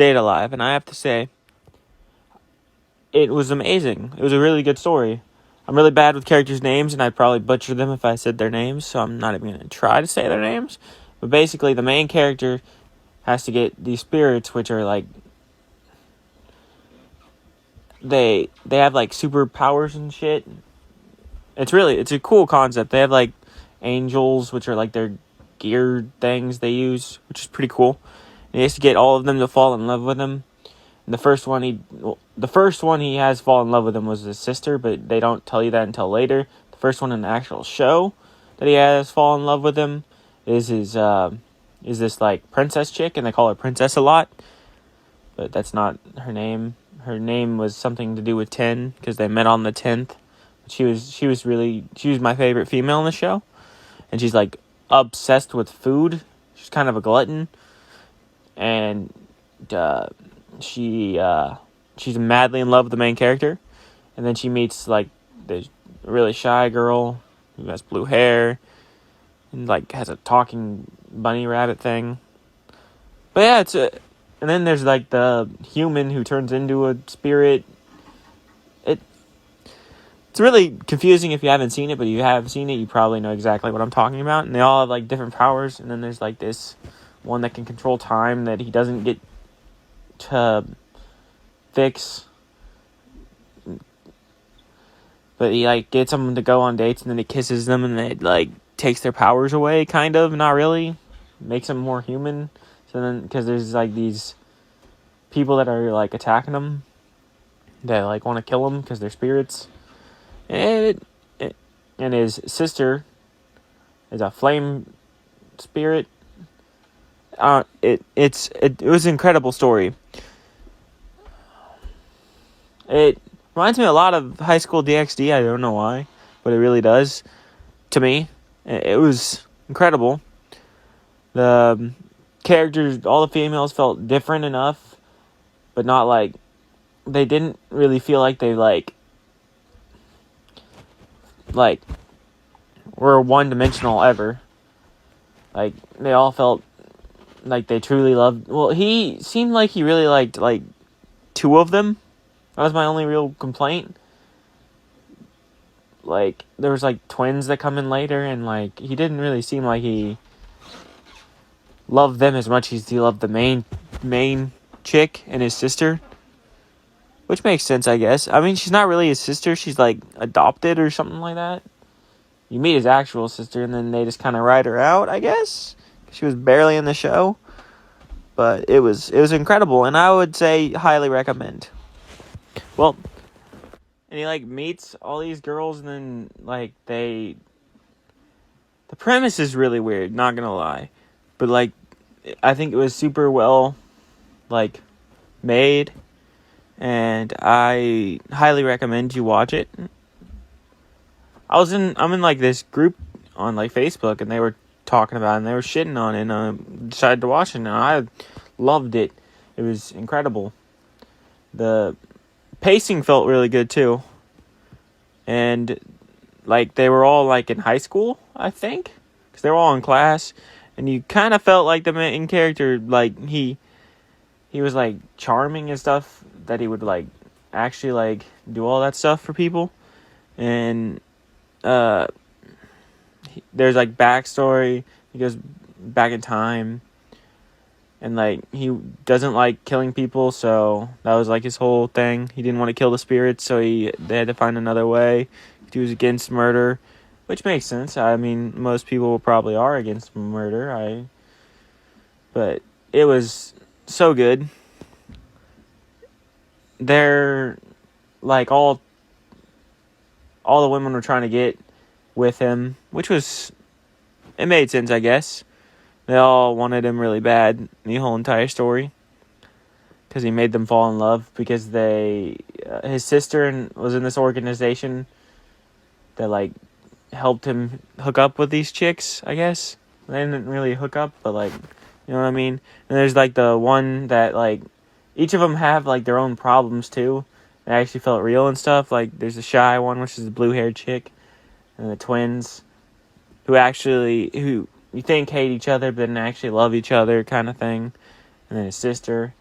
stayed alive, and I have to say, it was amazing. It was a really good story. I'm really bad with characters' names, and I'd probably butcher them if I said their names, so I'm not even going to try to say their names. But basically, the main character has to get these spirits, which are like, they have like superpowers and shit. It's a cool concept. They have like angels, which are like their gear things they use, which is pretty cool. And he has to get all of them to fall in love with him. And the first one he has fall in love with him was his sister, but they don't tell you that until later. The first one in the actual show that he has fall in love with him is this like princess chick, and they call her Princess a lot, but that's not her name. Her name was something to do with 10 because they met on the 10th. She was my favorite female in the show, and she's like obsessed with food. She's kind of a glutton, and she's madly in love with the main character, and then she meets like this really shy girl who has blue hair and like has a talking bunny rabbit thing. But yeah, and then there's like the human who turns into a spirit. It's really confusing if you haven't seen it, but if you have seen it, you probably know exactly what I'm talking about. And they all have like different powers, and then there's like this one that can control time that he doesn't get to fix, but he like gets them to go on dates, and then he kisses them, and it like takes their powers away, kind of, not really, makes them more human. So then, because there's like these people that are like attacking them, that like want to kill him because they're spirits, and his sister is a flame spirit. It was an incredible story. It reminds me a lot of High School DxD. I don't know why, but it really does to me. It was incredible. The characters, all the females felt different enough, but not like, they didn't really feel like they like were one-dimensional ever. Like, they all felt like they truly loved. Well, he seemed like he really liked like two of them. That was my only real complaint. Like, there was like twins that come in later, and like he didn't really seem like he loved them as much as he loved the main chick and his sister, which makes sense, I guess. I mean, she's not really his sister. She's like adopted or something like that. You meet his actual sister, and then they just kind of write her out, I guess. She was barely in the show, but it was incredible, and I would say highly recommend. Well, and he like meets all these girls, and then like the premise is really weird, not gonna lie, but like I think it was super well like made, and I highly recommend you watch it. I'm in like this group on like Facebook, and they were talking about it, and they were shitting on it, and I decided to watch it, and I loved it. It was incredible. The pacing felt really good too, and like they were all like in high school, I think, because they were all in class, and you kind of felt like the main character, like he was like charming and stuff, that he would like actually like do all that stuff for people. And there's like backstory. He goes back in time, and like he doesn't like killing people, so that was like his whole thing. He didn't want to kill the spirits, so they had to find another way. He was against murder, which makes sense. I mean, most people probably are against murder. But it was so good. They're like all the women were trying to get with him, it made sense, I guess. They all wanted him really bad, the whole entire story, because he made them fall in love, because his sister was in this organization that like helped him hook up with these chicks, I guess. They didn't really hook up, but like, you know what I mean? And there's like the one that like, each of them have like their own problems too. It actually felt real and stuff. Like there's the shy one, which is the blue-haired chick, and the twins who you think hate each other, but then actually love each other, kind of thing. And then his sister.